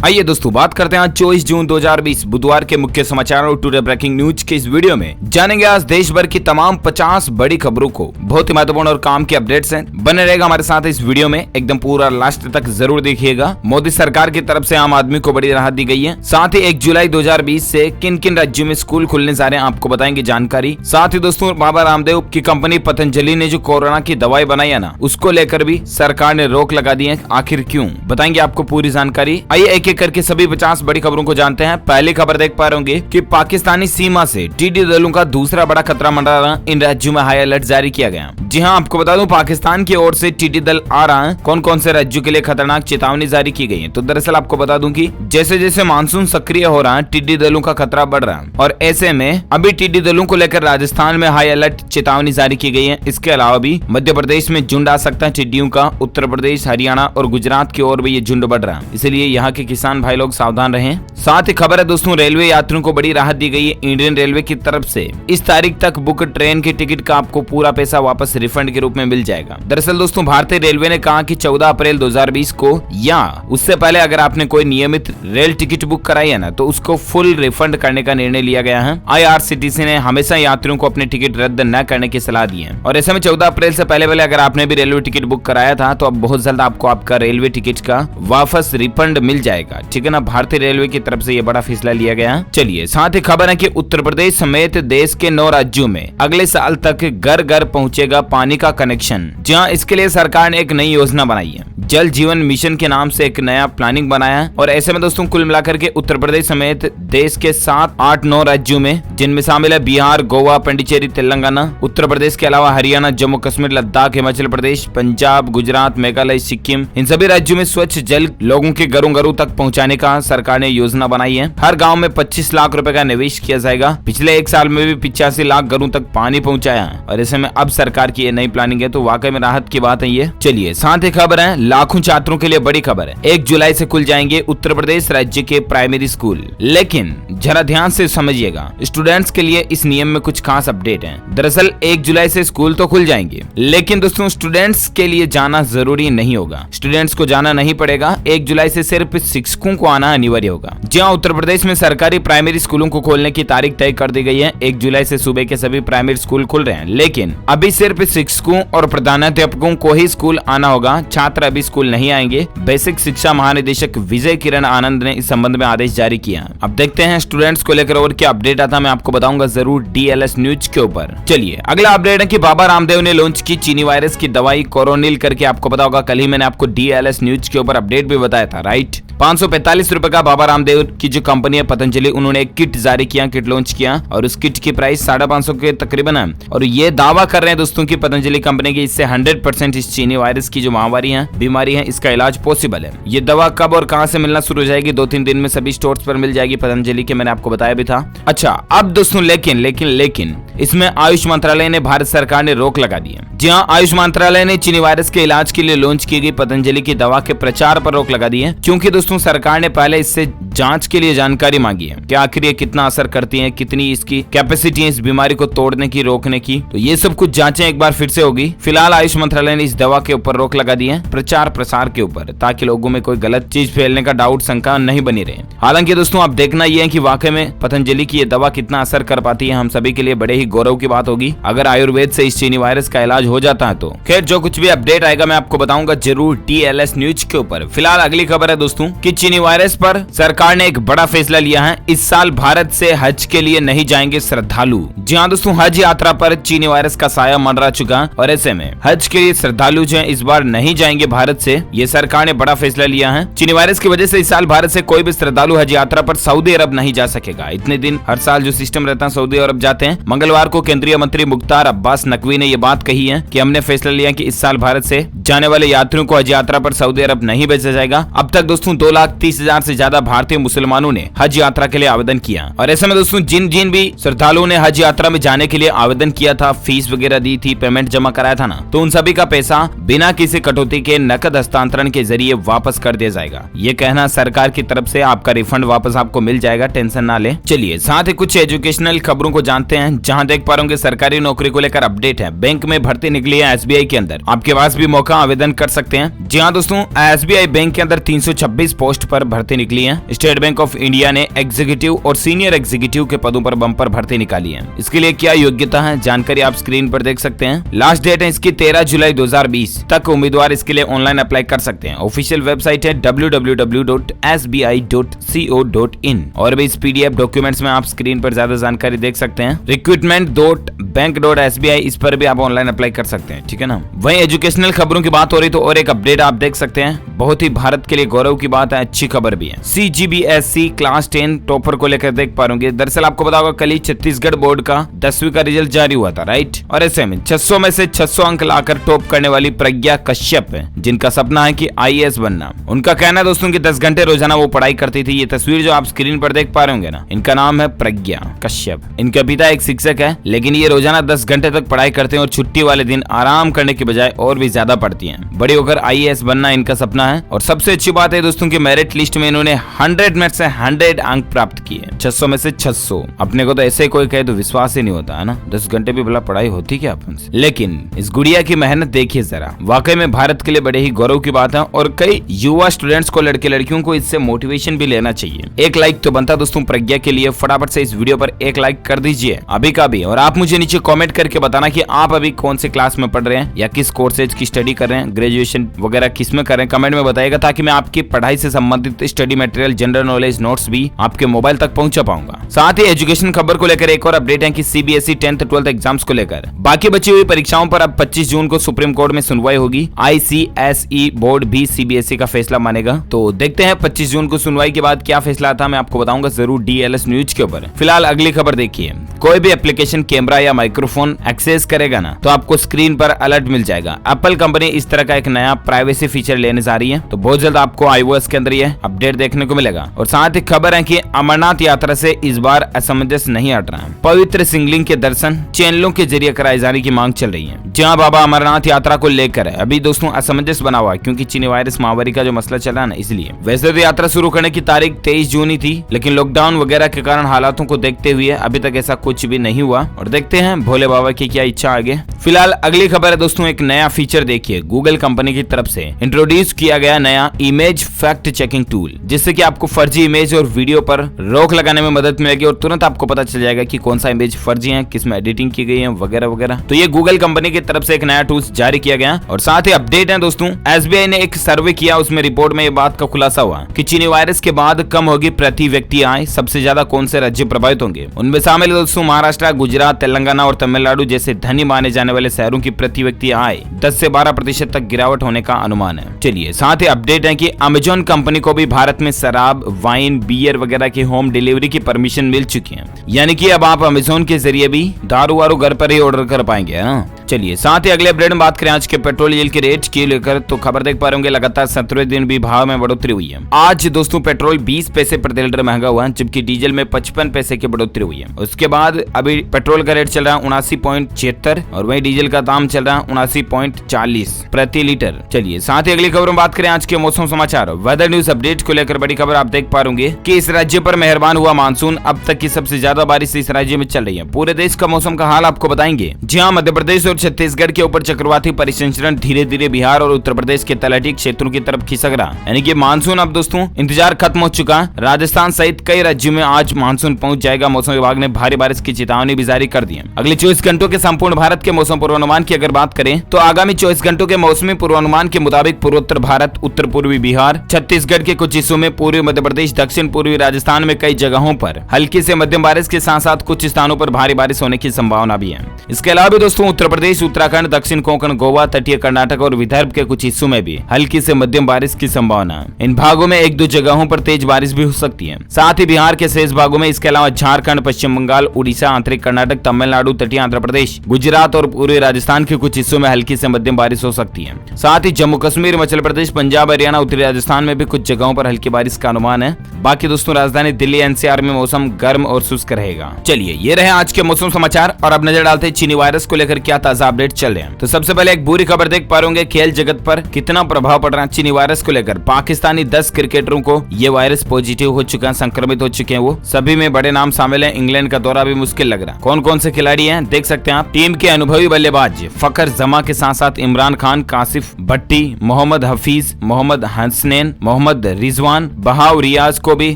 आइए दोस्तों बात करते हैं आज 24 जून 2020 बुधवार के मुख्य समाचार और टुडे ब्रेकिंग न्यूज के इस वीडियो में जानेंगे आज देश भर की तमाम 50 बड़ी खबरों को। बहुत ही महत्वपूर्ण और काम की अपडेट्स हैं। बने रहेगा हमारे साथ इस वीडियो में, एकदम पूरा लास्ट तक जरूर देखिएगा। मोदी सरकार की तरफ से आम आदमी को बड़ी राहत दी गई है। साथ ही 1 जुलाई 2020 से किन किन राज्यों में स्कूल खुलने जा रहे हैं आपको बताएंगे जानकारी। साथ ही दोस्तों बाबा रामदेव की कंपनी पतंजलि ने जो कोरोना की दवाई बनाई है ना, उसको लेकर भी सरकार ने रोक लगा दी है। आखिर क्यों, बताएंगे आपको पूरी जानकारी। आइए एक एक करके सभी 50 बड़ी खबरों को जानते हैं। पहली खबर देख पा रहे होंगे कि पाकिस्तानी सीमा से टिड्डी दलों का दूसरा बड़ा खतरा मंडरा रहा। इन राज्यों में हाई अलर्ट जारी किया गया। जी हां, आपको बता दूं पाकिस्तान की ओर से टिड्डी दल आ रहा है। कौन कौन से राज्यों के लिए खतरनाक चेतावनी जारी की गई है? तो दरअसल आपको बता दूं कि जैसे जैसे मानसून सक्रिय हो रहा है, टिड्डी दलों का खतरा बढ़ रहा है और ऐसे में अभी टिड्डी दलों को लेकर राजस्थान में हाई अलर्ट चेतावनी जारी की गई है। इसके अलावा भी मध्य प्रदेश में झुंड आ सकता है टिड्डियों का। उत्तर प्रदेश, हरियाणा और गुजरात की ओर भी ये झुंड बढ़ रहा है, इसलिए यहाँ के किसान भाई लोग सावधान रहें। साथ ही खबर है दोस्तों, रेलवे यात्रियों को बड़ी राहत दी गई है इंडियन रेलवे की तरफ से। इस तारीख तक बुक ट्रेन की टिकट का आपको पूरा पैसा वापस रिफंड के रूप में मिल जाएगा। दरअसल दोस्तों भारतीय रेलवे ने कहा कि 14 अप्रैल 2020 को या उससे पहले अगर आपने कोई नियमित रेल टिकट बुक कराई है ना, तो उसको फुल रिफंड करने का निर्णय लिया गया है। IRCTC ने हमेशा यात्रियों को अपने टिकट रद्द न करने की सलाह दी है और ऐसे में 14 अप्रैल से पहले अगर आपने भी रेलवे टिकट बुक कराया था तो अब बहुत जल्द आपको आपका रेलवे टिकट का वापस रिफंड मिल जाएगा। ठीक है ना, भारतीय रेलवे की तरफ से ये बड़ा फैसला लिया गया है। चलिए साथ ही खबर है कि उत्तर प्रदेश समेत देश के 9 राज्यों में अगले साल तक घर घर पहुंचेगा पानी का कनेक्शन। जहां इसके लिए सरकार ने एक नई योजना बनाई है। जल जीवन मिशन के नाम से एक नया प्लानिंग बनाया है और ऐसे में दोस्तों कुल मिलाकर के उत्तर प्रदेश समेत देश के 7, 8, 9 राज्यों में, जिनमें शामिल है बिहार, गोवा, पांडिचेरी, तेलंगाना, उत्तर प्रदेश के अलावा हरियाणा, जम्मू कश्मीर, लद्दाख, हिमाचल प्रदेश, पंजाब, गुजरात, मेघालय, सिक्किम, इन सभी राज्यों में स्वच्छ जल लोगों के घरों घरों तक पहुंचाने का सरकार ने योजना बनाई है। हर गांव में 25 लाख रुपए का निवेश किया जाएगा। पिछले 1 साल में भी 85 लाख घरों तक पानी पहुंचाया है और ऐसे में अब सरकार की ये नई प्लानिंग है, तो वाकई में राहत की बात है ये। चलिए साथ ही खबर है, लाखों छात्रों के लिए बड़ी खबर है। 1 जुलाई से खुल जाएंगे उत्तर प्रदेश राज्य के प्राइमरी स्कूल। लेकिन जरा ध्यान से समझिएगा, स्टूडेंट्स के लिए इस नियम में कुछ खास अपडेट है। दरअसल 1 जुलाई से स्कूल तो खुल जाएंगे, लेकिन दोस्तों स्टूडेंट्स के लिए जाना जरूरी नहीं होगा। स्टूडेंट्स को जाना नहीं पड़ेगा। 1 जुलाई से सिर्फ शिक्षकों को आना अनिवार्य होगा। जहां उत्तर प्रदेश में सरकारी प्राइमरी स्कूलों को खोलने की तारीख तय कर दी गई है। 1 जुलाई से सुबह के सभी प्राइमरी स्कूल खुल रहे हैं, लेकिन अभी सिर्फ शिक्षकों और प्रधानाध्यापकों को ही स्कूल आना होगा। छात्र अभी स्कूल नहीं आएंगे। बेसिक शिक्षा महानिदेशक विजय किरण आनंद ने इस संबंध में आदेश जारी किया। अब देखते हैं स्टूडेंट्स को लेकर और क्या अपडेट आता है, मैं आपको बताऊंगा जरूर DLS न्यूज के ऊपर। चलिए अगला अपडेट है कि बाबा रामदेव ने लॉन्च की चीनी वायरस की दवाई कोरोनिल करके। आपको पता होगा कल ही मैंने आपको DLS न्यूज के ऊपर अपडेट भी बताया था, राइट। 545 रुपए का बाबा रामदेव की जो कंपनी है पतंजलि, उन्होंने एक किट जारी किया, किट लॉन्च किया और उस किट की प्राइस 550 के तकरीबन है। और ये दावा कर रहे हैं दोस्तों की पतंजलि कंपनी की इससे 100% इस चीनी वायरस की जो महामारी है, बीमारी है, इसका इलाज पॉसिबल है। ये दवा कब और कहां से मिलना शुरू हो जाएगी? 2-3 दिन में सभी स्टोर्स पर मिल जाएगी पतंजलि के, मैंने आपको बताया भी था। अच्छा अब दोस्तों लेकिन इसमें आयुष मंत्रालय ने, भारत सरकार ने रोक लगा दी है। जी हाँ, आयुष मंत्रालय ने चीनी वायरस के इलाज के लिए लॉन्च की गई पतंजलि की दवा के प्रचार पर रोक लगा दी है, क्योंकि दोस्तों सरकार ने पहले इससे जांच के लिए जानकारी मांगी है कि आखिर ये कितना असर करती है, कितनी इसकी कैपेसिटी है इस बीमारी को तोड़ने की, रोकने की। तो ये सब कुछ जांचें एक बार फिर से होगी। फिलहाल आयुष मंत्रालय ने इस दवा के ऊपर रोक लगा दी है, प्रचार प्रसार के ऊपर, ताकि लोगों में कोई गलत चीज फैलने का डाउट, शंका नहीं बनी रहे। हालांकि दोस्तों अब देखना यह है कि वाकई में पतंजलि की ये दवा कितना असर कर पाती है। हम सभी के लिए बड़े ही गौरव की बात होगी अगर आयुर्वेद से इस चीनी वायरस का इलाज हो जाता है तो। खैर जो कुछ भी अपडेट आएगा मैं आपको बताऊंगा जरूर DLS न्यूज के ऊपर। फिलहाल अगली खबर है दोस्तों कि चीनी वायरस पर सरकार ने एक बड़ा फैसला लिया है। इस साल भारत से हज के लिए नहीं जाएंगे श्रद्धालु। जी हाँ दोस्तों, हज यात्रा पर चीनी वायरस का साया मंडरा चुका और ऐसे में हज के लिए श्रद्धालु जो इस बार नहीं जाएंगे भारत से। ये सरकार ने बड़ा फैसला लिया है। चीनी वायरस की वजह से इस साल भारत से कोई भी श्रद्धालु हज यात्रा पर सऊदी अरब नहीं जा सकेगा। इतने दिन हर साल जो सिस्टम रहता है सऊदी अरब जाते हैं। मंगलवार को केंद्रीय मंत्री मुख्तार अब्बास नकवी ने ये बात कही है कि हमने फैसला लिया कि इस साल भारत से जाने वाले यात्रियों को हज यात्रा पर सऊदी अरब नहीं भेजा जाएगा। अब तक दोस्तों 2,30,000 से ज्यादा भारतीय मुसलमानों ने हज यात्रा के लिए आवेदन किया और ऐसे में दोस्तों जिन भी श्रद्धालुओं ने हज यात्रा में जाने के लिए आवेदन किया था, फीस वगैरह दी थी, पेमेंट जमा कराया था ना, तो उन सभी का पैसा बिना किसी कटौती के नकद हस्तांतरण के जरिए वापस कर दिया जाएगा। ये कहना सरकार की तरफ से, आपका रिफंड वापस आपको मिल जाएगा, टेंशन ना ले। चलिए साथ ही कुछ एजुकेशनल खबरों को जानते हैं, जहां देख पा रहे होंगे सरकारी नौकरी को लेकर अपडेट है। बैंक में भर्ती निकली है SBI के अंदर, आपके पास भी मौका, आवेदन कर सकते हैं। जी हाँ दोस्तों, SBI बैंक के अंदर 326 25 पोस्ट पर भर्ती निकली है। स्टेट बैंक ऑफ इंडिया ने एग्जीक्यूटिव और सीनियर एग्जीक्यूटिव के पदों पर बम्पर भर्ती निकाली है। इसके लिए क्या योग्यता है, जानकारी आप स्क्रीन पर देख सकते हैं। लास्ट डेट है इसकी 13 जुलाई 2020 तक उम्मीदवार इसके लिए ऑनलाइन अप्लाई कर सकते हैं। ऑफिशियल वेबसाइट है www.sbi.co.in और भी इस पीडीएफ डॉक्यूमेंट्स में आप स्क्रीन पर ज्यादा जानकारी देख सकते हैं। recruitment.bank.sbi इस पर भी आप ऑनलाइन अप्लाई कर सकते हैं, ठीक है ना। वहीं एजुकेशनल खबरों की बात हो रही तो और एक अपडेट आप देख सकते हैं, बहुत ही भारत के लिए गौरव की बात है, अच्छी खबर भी है। CGBSC क्लास 10 टॉपर को लेकर देख पा रहे। दरअसल आपको पता होगा कल ही छत्तीसगढ़ बोर्ड का 10वीं का रिजल्ट जारी हुआ था, राइट। और ऐसे में 600 में से 600 अंक लाकर टॉप करने वाली प्रज्ञा कश्यप है, जिनका सपना है कि IAS बनना। उनका कहना है दोस्तों कि 10 घंटे रोजाना वो पढ़ाई करती थी। ये तस्वीर जो आप स्क्रीन पर देख पा रहे होंगे ना, इनका नाम है प्रज्ञा कश्यप। इनके पिता एक शिक्षक है, लेकिन ये रोजाना 10 घंटे तक पढ़ाई करते हैं और छुट्टी वाले दिन आराम करने के बजाय और भी ज्यादा पढ़ती हैं। बड़ी होकर IAS बनना इनका सपना है। और सबसे अच्छी बात है दोस्तों की मेरिट लिस्ट में इन्होंने 100 में से 100 अंक प्राप्त किए, 600 में से 600। अपने को तो ऐसे कोई कहे तो विश्वास ही नहीं होता है ना, 10 घंटे भी भला पढ़ाई होती क्या अपन से। लेकिन इस गुड़िया की मेहनत देखिए जरा, वाकई में भारत के लिए बड़े ही गौरव की बात है। और कई युवा स्टूडेंट्स को, लड़के लड़कियों को इससे मोटिवेशन भी लेना चाहिए। एक लाइक तो बनता दोस्तों प्रज्ञा के लिए। फटाफट से इस वीडियो पर एक लाइक कर दीजिए अभी का भी। और आप मुझे नीचे कमेंट करके बताना कि आप अभी कौन से क्लास में पढ़ रहे हैं या किस कोर्सेज की स्टडी कर रहे हैं, ग्रेजुएशन वगैरह किस में कर रहे हैं, कमेंट में बताइएगा, ताकि मैं आपकी पढ़ाई से संबंधित study material, general knowledge notes भी आपके मोबाइल तक पहुंचा पाऊंगा। साथ ही एजुकेशन खबर को लेकर एक और अपडेट है कि CBSE 10th 12th एग्जाम्स को लेकर बाकी बची हुई परीक्षाओं पर अब 25 जून को सुप्रीम कोर्ट में सुनवाई होगी। ICSE बोर्ड भी CBSE का फैसला मानेगा। तो देखते हैं 25 जून को सुनवाई के बाद क्या फैसला आता है, मैं आपको बताऊंगा जरूर DLS न्यूज के ऊपर। फिलहाल अगली खबर देखिए, कोई भी एप्लीकेशन कैमरा या माइक्रोफोन एक्सेस करेगा ना, तो आपको स्क्रीन पर अलर्ट मिल जाएगा। एप्पल कंपनी इस तरह का एक नया प्राइवेसी फीचर लेने जा रही है, तो बहुत जल्द आपको iOS के अंदर ये अपडेट देखने को मिलेगा। और साथ ही खबर है कि अमरनाथ यात्रा से इस बार असमंजस नहीं हट रहा है। पवित्र शिवलिंग के दर्शन चैनलों के जरिए कराए जाने की मांग चल रही है। जहां बाबा अमरनाथ यात्रा को लेकर अभी दोस्तों असमंजस बना हुआ है, क्योंकि चीनी वायरस महामारी का जो मसला चला ना, इसलिए। वैसे तो यात्रा शुरू करने की तारीख 23 जून ही थी, लेकिन लॉकडाउन वगैरह के कारण हालातों को देखते हुए अभी तक ऐसा कुछ भी नहीं हुआ। और देखते हैं भोले बाबा की क्या इच्छा आगे। फिलहाल अगली खबर है दोस्तों, एक नया फीचर देखिए, गूगल कंपनी की तरफ से इंट्रोड्यूस किया गया नया इमेज फैक्ट चेकिंग टूल, जिससे कि आपको फर्जी इमेज और वीडियो पर रोक लगाने में मदद मिलेगी और तुरंत आपको पता चल जाएगा कि कौन सा इमेज फर्जी है, किसमें एडिटिंग की गई है वगैरह वगैरह। तो ये गूगल कंपनी की तरफ से एक नया टूल जारी किया गया। और साथ ही अपडेट है दोस्तों, SBI ने एक सर्वे किया, उसमें रिपोर्ट में ये बात का खुलासा हुआ कि चीनी वायरस के बाद कम होगी प्रति व्यक्ति आय। सबसे ज्यादा कौन से राज्य प्रभावित होंगे, उनमें शामिल दोस्तों महाराष्ट्र, गुजरात, तेलंगाना और तमिलनाडु जैसे धनी माने जाने वाले शहरों की प्रति व्यक्ति आय 10 से 12% तक गिरावट होने का अनुमान है। चलिए साथ ही अपडेट है कि अमेजॉन कंपनी को भी भारत में शराब, वाइन, बियर वगैरह की होम डिलीवरी की परमिशन मिल चुकी है, यानी कि अब आप अमेजॉन के जरिए भी दारू वारू घर पर ही ऑर्डर कर पाएंगे, है ना। चलिए साथ ही अगले अपडेट में बात करें आज के पेट्रोल डीजल के रेट की लेकर, तो खबर देख पा रहे होंगे लगातार 17वें दिन भी भाव में बढ़ोतरी हुई है। आज दोस्तों पेट्रोल 20 पैसे प्रति लीटर महंगा हुआ है, जबकि डीजल में 55 पैसे की बढ़ोतरी हुई है। उसके बाद अभी पेट्रोल का रेट चल रहा है 79.76 और वही डीजल का दाम चल रहा है 79.40 प्रति लीटर। चलिए साथ ही अगली खबर में बात करें आज के मौसम समाचार वेदर न्यूज अपडेट को लेकर। बड़ी खबर आप देख पा रहे होंगे कि इस राज्य पर मेहरबान हुआ मानसून, अब तक की सबसे ज्यादा बारिश इस राज्य में चल रही है। पूरे देश का मौसम का हाल आपको बताएंगे। जहाँ मध्य प्रदेश और छत्तीसगढ़ के ऊपर चक्रवाती परिसंचरण धीरे धीरे बिहार और उत्तर प्रदेश के तलहटी क्षेत्रों की तरफ खिसक रहा, यानी कि मानसून अब दोस्तों इंतजार खत्म हो चुका। राजस्थान सहित कई राज्यों में आज मानसून पहुंच जाएगा। मौसम विभाग ने भारी बारिश की चेतावनी भी जारी कर दी है। अगले 24 घंटों के संपूर्ण भारत के मौसम पूर्वानुमान की अगर बात करें तो आगामी 24 घंटों के मौसमी पूर्वानुमान के मुताबिक पूर्वोत्तर भारत, उत्तर पूर्वी बिहार, छत्तीसगढ़ के कुछ हिस्सों में, पूर्वी मध्य प्रदेश, दक्षिण पूर्वी राजस्थान में कई जगहों पर हल्की से मध्यम बारिश के साथ साथ कुछ स्थानों पर भारी बारिश होने की संभावना भी है। इसके अलावा भी दोस्तों उत्तर प्रदेश, उत्तराखंड, दक्षिण कोंकण, गोवा, तटीय कर्नाटक और विदर्भ के कुछ हिस्सों में भी हल्की से मध्यम बारिश की संभावना है। इन भागों में 1-2 जगहों पर तेज बारिश भी हो सकती है। साथ ही बिहार के शेष भागों में, इसके अलावा झारखंड, पश्चिम बंगाल, उड़ीसा, आंतरिक कर्नाटक, तमिलनाडु, तटीय आंध्र प्रदेश, गुजरात और पूर्वी राजस्थान के कुछ हिस्सों में हल्की से मध्यम बारिश हो सकती है। साथ ही जम्मू कश्मीर, हिमाचल प्रदेश, पंजाब, हरियाणा, उत्तरी राजस्थान में भी कुछ जगहों पर हल्की बारिश का अनुमान है। बाकी दोस्तों राजधानी दिल्ली, एनसीआर में मौसम गर्म और शुष्क रहेगा। चलिए ये रहे आज के मौसम समाचार और अब नजर डालते हैं चीनी वायरस को लेकर क्या ताजा ताजा अपडेट चल रहे हैं। तो सबसे पहले एक बुरी खबर देख पा रहे होंगे, खेल जगत पर कितना प्रभाव पड़ रहा है चीनी वायरस को लेकर। पाकिस्तानी 10 क्रिकेटरों को ये वायरस पॉजिटिव हो चुका है, संक्रमित हो चुके हैं। वो सभी में बड़े नाम शामिल हैं। इंग्लैंड का दौरा भी मुश्किल लग रहा है। कौन कौन से खिलाड़ी हैं देख सकते हैं आप। टीम के अनुभवी बल्लेबाज फखर जमा के साथ साथ इमरान खान, कासिफ भट्टी, मोहम्मद हफीज, मोहम्मद हसनैन, मोहम्मद रिजवान, बहाव रियाज को भी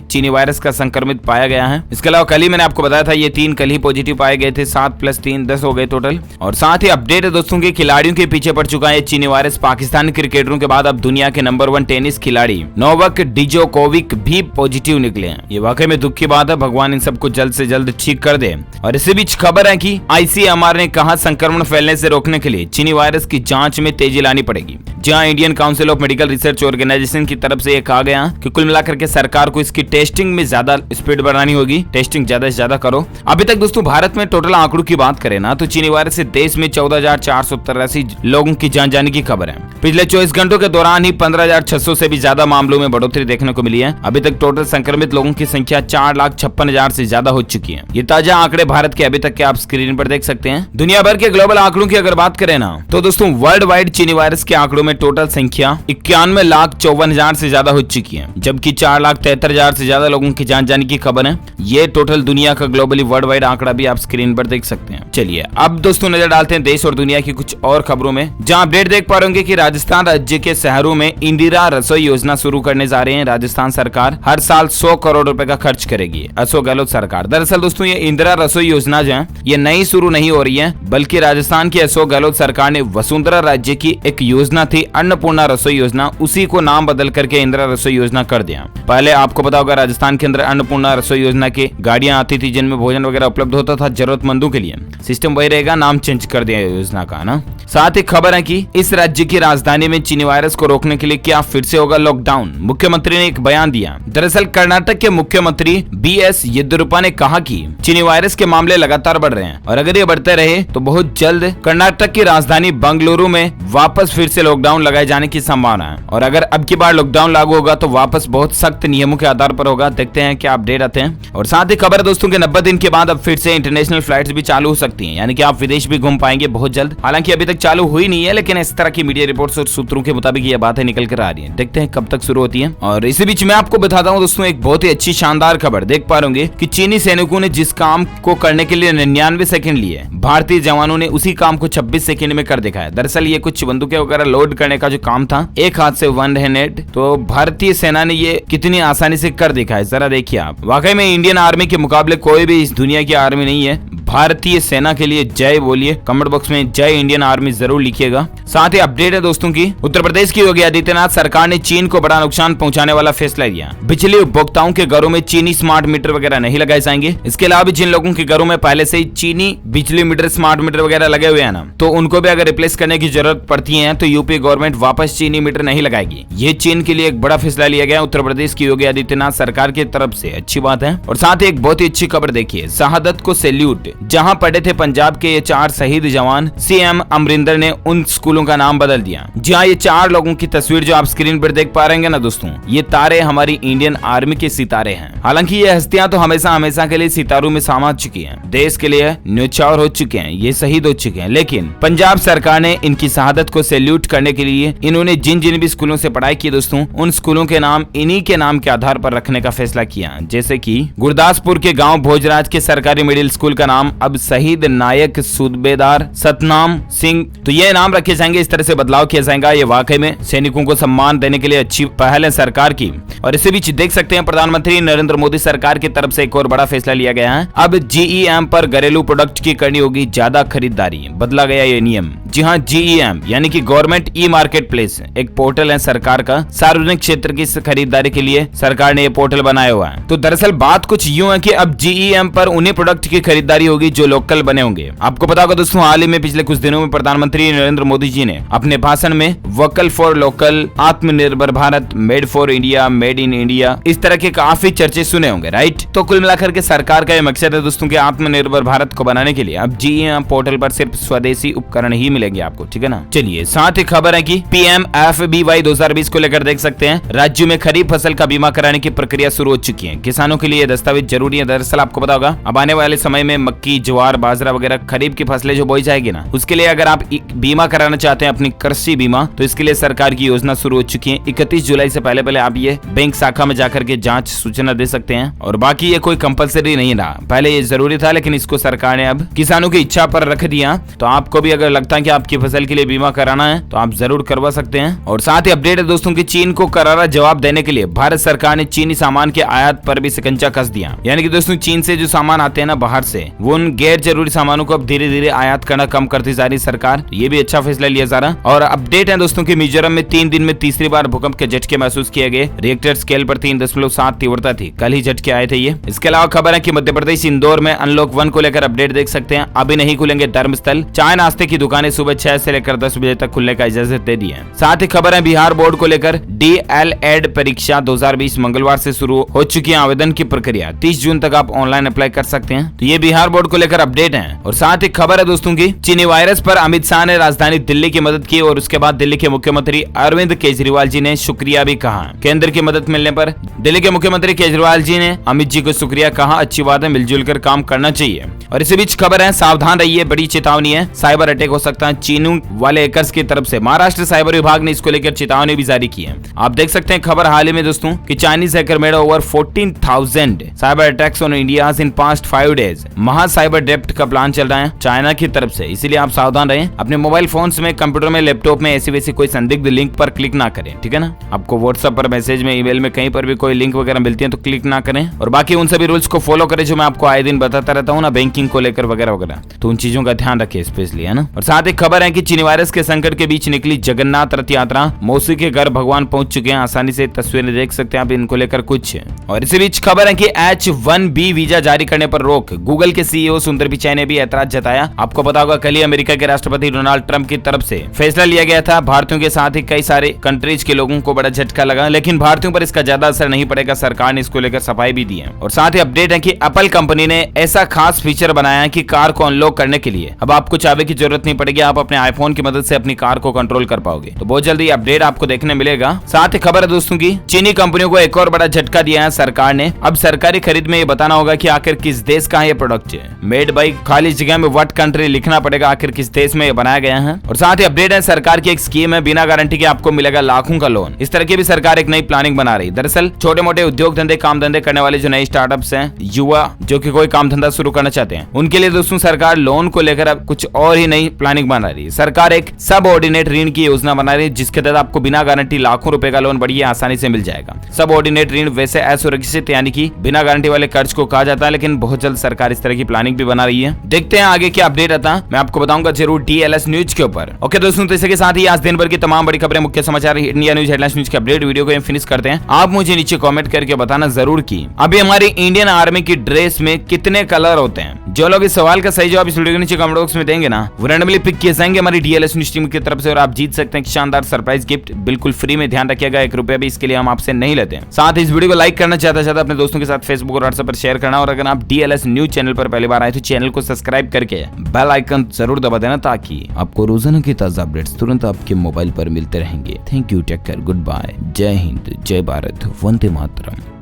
चीनी वायरस का संक्रमित पाया गया है। इसके अलावा कल ही मैंने आपको बताया था ये 3 कल ही पॉजिटिव पाए गए थे। 7 + 3 10 हो गए टोटल। और साथ ही अपडेट है दोस्तों की खिलाड़ियों के पीछे पड़ चुका है चीनी वायरस। पाकिस्तानी क्रिकेटरों के बाद अब दुनिया के नंबर 1 टेनिस खिलाड़ी नोवाक डिजोकोविक भी पॉजिटिव निकले हैं। ये वाकई में दुख की बात है। भगवान इन सबको जल्द से जल्द ठीक कर दे। और इसी बीच खबर है कि ICMR ने कहा संक्रमण फैलने से रोकने के लिए चीनी वायरस की जांच में तेजी लानी पड़ेगी। जहां Indian council of medical research organisation की तरफ से ये कहा गया कि कुल मिलाकर के सरकार को इसकी टेस्टिंग में ज्यादा स्पीड बढ़ानी होगी। टेस्टिंग ज्यादा से ज्यादा करो। अभी तक दोस्तों भारत में टोटल आंकड़ों की बात करें ना तो चीनी वायरस से देश में 14,483 लोगों की जान जाने की खबर है। पिछले 24 घंटों के दौरान ही 15,600 से भी ज्यादा मामलों में बढ़ोतरी देखने को मिली है। अभी तक टोटल संक्रमित लोगों की संख्या 4,56,000 से ज्यादा हो चुकी है। ये ताजा आंकड़े भारत के अभी तक के आप स्क्रीन पर देख सकते हैं। दुनिया भर के ग्लोबल आंकड़ों की अगर बात करें ना तो दोस्तों वर्ल्ड वाइड चीनी वायरस के आंकड़ों में टोटल संख्या 91,54,000 से ज्यादा हो चुकी है, जबकि 4,73,000 से ज्यादा लोगों की जान जाने की खबर है। ये टोटल दुनिया का ग्लोबली वर्ल्ड वाइड आंकड़ा भी आप स्क्रीन पर देख सकते हैं। चलिए अब दोस्तों नजर डालते हैं देश और दुनिया की कुछ और खबरों में, जहां अपडेट देख पा रहे होंगे कि राजस्थान राज्य के शहरों में इंदिरा रसोई योजना शुरू करने जा रहे हैं। राजस्थान सरकार हर साल 100 करोड़ रुपए का खर्च करेगी। अशोक गहलोत सरकार। दरअसल दोस्तों ये इंदिरा रसोई योजना जो है ये नई शुरू नहीं हो रही है, बल्कि राजस्थान की अशोक गहलोत सरकार ने वसुंधरा राज्य की एक योजना थी अन्नपूर्णा रसोई योजना, उसी को नाम बदल करके इंदिरा रसोई योजना कर दिया। पहले आपको पता होगा राजस्थान के अंदर अन्नपूर्णा रसोई योजना की गाड़ियां आती थी जिनमें भोजन वगैरह उपलब्ध होता था जरूरतमंदों के लिए। सिस्टम वही रहेगा, नाम चेंज कर दिया योजना का ना। साथ ही खबर है कि इस राज्य की राजधानी में चीनी वायरस को रोकने के लिए क्या फिर से होगा लॉकडाउन। मुख्यमंत्री ने एक बयान दिया। दरअसल कर्नाटक के मुख्यमंत्री BS येदियुरप्पा ने कहा कि चीनी वायरस के मामले लगातार बढ़ रहे हैं और अगर ये बढ़ते रहे तो बहुत जल्द कर्नाटक की राजधानी बंगलुरु में वापस फिर से लॉकडाउन लगाए जाने की संभावना है। और अगर अब की बार लॉकडाउन लागू होगा तो वापस बहुत सख्त नियमों के आधार पर होगा। देखते हैं क्या अपडेट आते हैं। और साथ ही खबर दोस्तों के 90 दिन के बाद अब फिर से इंटरनेशनल फ्लाइट्स भी चालू हो सकती हैं, यानी कि आप विदेश भी घूम पाएंगे बहुत जल्द। हालांकि अभी तक चालू हुई नहीं है, लेकिन इस तरह की मीडिया रिपोर्ट्स और सूत्रों के मुताबिक ये बातें निकल कर आ रही है। देखते हैं कब तक शुरू होती है। और इसी बीच मैं आपको बताता हूँ दोस्तों एक बहुत ही अच्छी शानदार खबर देख पा रहे होंगे कि चीनी सैनिकों ने जिस काम को करने के लिए 99 सेकंड लिए, भारतीय जवानों ने उसी काम को 26 सेकंड में कर दिखाया। दरअसल ये कुछ बंदूकें वगैरह लोड करने का जो काम था एक हाथ से वन हैंडेड, तो भारतीय सेना ने ये कितनी आसानी से कर दिखाया। जरा देखिए आप, वाकई में इंडियन आर्मी के मुकाबले कोई भी इस दुनिया की आर्मी नहीं है। भारतीय सेना के लिए जय बोलिए, कमेंट बॉक्स में जय इंडियन आर्मी जरूर लिखिएगा। साथ ही अपडेट है दोस्तों की उत्तर प्रदेश की योगी आदित्यनाथ सरकार ने चीन को बड़ा नुकसान पहुंचाने वाला फैसला लिया। बिजली उपभोक्ताओं के घरों में चीनी स्मार्ट मीटर वगैरह नहीं लगाए जाएंगे। इसके अलावा भी जिन लोगों के घरों में पहले से ही चीनी बिजली मीटर स्मार्ट मीटर वगैरह लगे हुए हैं ना, तो उनको भी अगर रिप्लेस करने की जरूरत पड़ती है तो यूपी गवर्नमेंट वापस चीनी मीटर नहीं लगाएगी। ये चीन के लिए एक बड़ा फैसला लिया गया उत्तर प्रदेश की योगी आदित्यनाथ सरकार की तरफ से, अच्छी बात है। और साथ ही एक बहुत ही अच्छी खबर देखिए, शहादत को सैल्यूट। जहां पढ़े थे पंजाब के ये 4 शहीद जवान, CM अमरिंदर ने उन स्कूलों का नाम बदल दिया। जहां ये 4 लोगों की तस्वीर जो आप स्क्रीन पर देख पा रहे हैं ना दोस्तों, ये तारे हमारी इंडियन आर्मी के सितारे हैं। हालांकि ये हस्तियां तो हमेशा हमेशा के लिए सितारों में समा चुकी हैं, देश के लिए न्यौछावर हो चुके हैं, ये शहीद हो चुके हैं। लेकिन पंजाब सरकार ने इनकी शहादत को सैल्यूट करने के लिए इन्होंने जिन जिन भी स्कूलों से पढ़ाई की दोस्तों, उन स्कूलों के नाम इन्हीं के नाम के आधार पर रखने का फैसला किया। जैसे कि गुरदासपुर के गांव भोजराज के सरकारी मिडिल स्कूल का नाम अब शहीद नायक सूबेदार सतनाम सिंह, तो ये नाम रखे जाएंगे। इस तरह से बदलाव किया जाएगा। ये वाकई में सैनिकों को सम्मान देने के लिए अच्छी पहल है सरकार की। और इसी बीच देख सकते हैं प्रधानमंत्री नरेंद्र मोदी सरकार की तरफ से एक और बड़ा फैसला लिया गया है। अब GEM पर घरेलू प्रोडक्ट की करनी होगी ज्यादा खरीदारी, बदला गया ये नियम। जी हाँ, GEM यानी कि गवर्नमेंट ई मार्केट प्लेस एक पोर्टल है सरकार का, सार्वजनिक क्षेत्र की खरीदारी के लिए सरकार ने ये पोर्टल बनाया हुआ है। तो दरअसल बात कुछ यूं है कि अब GEM पर उन्हीं प्रोडक्ट की खरीदारी होगी जो लोकल बने होंगे। आपको पता होगा दोस्तों, हाल ही में पिछले कुछ दिनों में प्रधानमंत्री नरेंद्र मोदी जी ने अपने भाषण में वोकल फॉर लोकल, आत्मनिर्भर Bharat, made for India, made in India, इस तरह के काफी चर्चे सुने होंगे, राइट। तो कुल मिलाकर के सरकार का ये मकसद है दोस्तों के आत्मनिर्भर भारत को बनाने के लिए अब GEM पोर्टल पर सिर्फ स्वदेशी उपकरण ही मिलेंगे आपको, ठीक है ना। चलिए साथ ही खबर है कि PMFBY 2020 को लेकर देख सकते हैं राज्यों में खरीफ फसल का बीमा कराने की प्रक्रिया शुरू हो चुकी है। किसानों के लिए दस्तावेज जरूरी है। दरअसल आपको पता होगा अब आने वाले समय में मक्की, ज्वार, बाजरा वगैरह खरीफ की फसलें जो बोई जाएगी ना, उसके लिए अगर आप बीमा कराना चाहते हैं अपनी कृषि बीमा, तो इसके लिए सरकार की योजना शुरू हो चुकी है। 31 जुलाई से पहले आप ये बैंक शाखा में जाकर के जांच सूचना दे सकते हैं। और बाकी ये कोई कंपलसरी नहीं रहा, पहले ये जरूरी था, लेकिन इसको सरकार ने अब किसानों की इच्छा पर रख दिया। तो आपको भी अगर लगता है कि आपकी फसल के लिए बीमा कराना है तो आप जरूर करवा सकते हैं। और साथ ही अपडेट है दोस्तों की चीन को करारा जवाब देने के लिए भारत सरकार ने चीनी सामान के आयात पर भी शिकंजा कस दिया। यानी कि दोस्तों चीन से जो सामान आते हैं ना बाहर से, वो उन गैर जरूरी सामानों को अब धीरे धीरे आयात करना कम करती जा रही सरकार। ये भी अच्छा फैसला लिया जा रहा। और अपडेट है दोस्तों की मिजोरम में 3 दिन में तीसरी बार भूकंप के झटके महसूस किए गए। रिएक्टर स्केल पर 3.7 तीव्रता थी, कल ही झटके आए थे ये। इसके अलावा खबर है कि मध्य प्रदेश इंदौर में अनलॉक 1 को लेकर अपडेट देख सकते हैं। अभी नहीं खुलेंगे धर्मस्थल, चाय नाश्ते की दुकानें सुबह 6 से लेकर 10 बजे तक खुलने का इजाजत दे दी है। साथ ही खबर है बिहार बोर्ड को लेकर DLED परीक्षा 2020 मंगलवार से शुरू हो चुकी है आवेदन की प्रक्रिया। 30 जून तक आप ऑनलाइन अप्लाई कर सकते हैं। तो ये बिहार बोर्ड को लेकर अपडेट है। और साथ ही खबर है दोस्तों की चीनी वायरस पर अमित शाह ने राजधानी दिल्ली की मदद की और उसके बाद दिल्ली के मुख्यमंत्री अरविंद केजरीवाल जी ने शुक्रिया भी कहा। केंद्र की मदद मिलने पर दिल्ली के मुख्यमंत्री केजरीवाल जी ने अमित जी को शुक्रिया कहा। अच्छी बात है, मिलजुल कर काम करना चाहिए। और इसी बीच खबर है सावधान रहिए, बड़ी चेतावनी है, साइबर अटैक हो सकता है चीनू वाले हैकर्स की तरफ से। महाराष्ट्र साइबर विभाग ने इसको लेकर चेतावनी भी जारी की है। आप देख सकते हैं खबर हाल ही में दोस्तों कि Chinese hacker made over 14,000 cyber attacks on India in past 5 days. महा साइबर डेप्थ का प्लान चल रहा है चाइना की तरफ से, इसीलिए आप सावधान रहें। अपने मोबाइल फोन्स में, कंप्यूटर में, लैपटॉप में ऐसी वैसी कोई संदिग्ध लिंक पर क्लिक ना करें, ठीक है ना। आपको व्हाट्सएप पर, मैसेज में, ईमेल में कहीं पर भी कोई लिंक वगैरह मिलती है तो क्लिक ना करें। और बाकी उन सभी रूल्स को फॉलो करें जो मैं आपको आए दिन बताता रहता हूँ ना, बैंकिंग को लेकर वगैरह वगैरह, तो उन चीजों का ध्यान रखिए स्पेशली, है ना। और साथ ही खबर है कि चीनी वायरस के संकट के बीच निकली जगन्नाथ रथ यात्रा। मौसी के घर भगवान पहुंच चुके हैं, आसानी से तस्वीरें देख सकते हैं आप इनको लेकर कुछ। और इसी बीच खबर है कि H1B वीजा जारी करने पर रोक। गूगल के CEO सुंदर पिचाई ने भी ऐतराज जताया। आपको पता होगा कल ही अमेरिका के राष्ट्रपति डोनाल्ड ट्रंप की तरफ से फैसला लिया गया था। भारतीयों के साथ ही कई सारे कंट्रीज के लोगों को बड़ा झटका लगा, लेकिन भारतीयों पर इसका ज्यादा असर नहीं पड़ेगा। सरकार ने इसको लेकर सफाई भी दी है। और साथ ही अपडेट है कि एप्पल कंपनी ने ऐसा खास फीचर बनाया है कि कार को अनलॉक करने के लिए अब आपको चाबी की जरूरत नहीं पड़ेगी। आप अपने आईफोन की मदद से अपनी कार को कंट्रोल कर पाओगे। तो बहुत जल्दी अपडेट आपको देखने मिलेगा। साथ ही खबर है दोस्तों की चीनी कंपनियों को एक और बड़ा झटका दिया है सरकार ने। अब सरकारी खरीद में ये बताना होगा कि आखिर किस देश का है ये प्रोडक्ट है। मेड बाई खाली जगह में व्हाट कंट्री लिखना पड़ेगा, आखिर किस देश में ये बनाया गया है। और साथ ही अपडेट है सरकार की एक स्कीम है, बिना गारंटी के आपको मिलेगा लाखों का लोन। इस तरह की भी सरकार एक नई प्लानिंग बना रही। दरअसल छोटे मोटे उद्योग धंधे, काम धंधे करने वाले जो नए स्टार्टअप्स हैं, युवा जो कि कोई काम धंधा शुरू करना चाहते हैं, उनके लिए दोस्तों सरकार लोन को लेकर अब कुछ और ही नई प्लानिंग बना रही है। सरकार एक सब ऑर्डिनेट ऋण की योजना बना रही है, जिसके तहत आपको बिना गारंटी लाखों रुपए का लोन बड़ी आसानी से मिल जाएगा। सब ऑर्डिनेट ऋण वैसे असुरक्षित यानी कि बिना गारंटी वाले कर्ज को कहा जाता है, लेकिन बहुत जल्द सरकार इस तरह की प्लानिंग भी बना रही है। देखते हैं आगे क्या अपडेट आता है, मैं आपको बताऊंगा जरूर DLS न्यूज के ऊपर। ओके दोस्तों, तो इसके साथ ही आज दिन भर की तमाम बड़ी खबरें, मुख्य समाचार, इंडिया न्यूज हेडलाइंस न्यूज के अपडेट वीडियो को फिनिश करते हैं। आप मुझे नीचे कमेंट करके बताना जरूर की अभी हमारी इंडियन आर्मी की ड्रेस में कितने कलर होते हैं। जो लोग इस सवाल का सही जवाब इस वीडियो के नीचे कमेंट बॉक्स में देंगे ना, वो रैंडमली पिक किए जाएंगे हमारी DLS न्यूज टीम की तरफ से और आप जीत सकते हैं शानदार सरप्राइज गिफ्ट बिल्कुल फ्री में। ध्यान रखिएगा, 1 रुपया भी इसके लिए हम आपसे नहीं लेते हैं। साथ ही इस वीडियो को लाइक करना चाहते अपने दोस्तों के साथ फेसबुक और व्हाट्सएप पर शेयर करना। और अगर आप DLS न्यूज चैनल पर पहली बार आए तो चैनल को सब्सक्राइब करके बेल आइकन जरूर दबा देना, ताकि आपको रोजाना की ताजा अपडेट्स तुरंत आपके मोबाइल पर मिलते रहेंगे। Thank you, take care, good bye, जय हिंद, जय भारत, वंदे मातरम।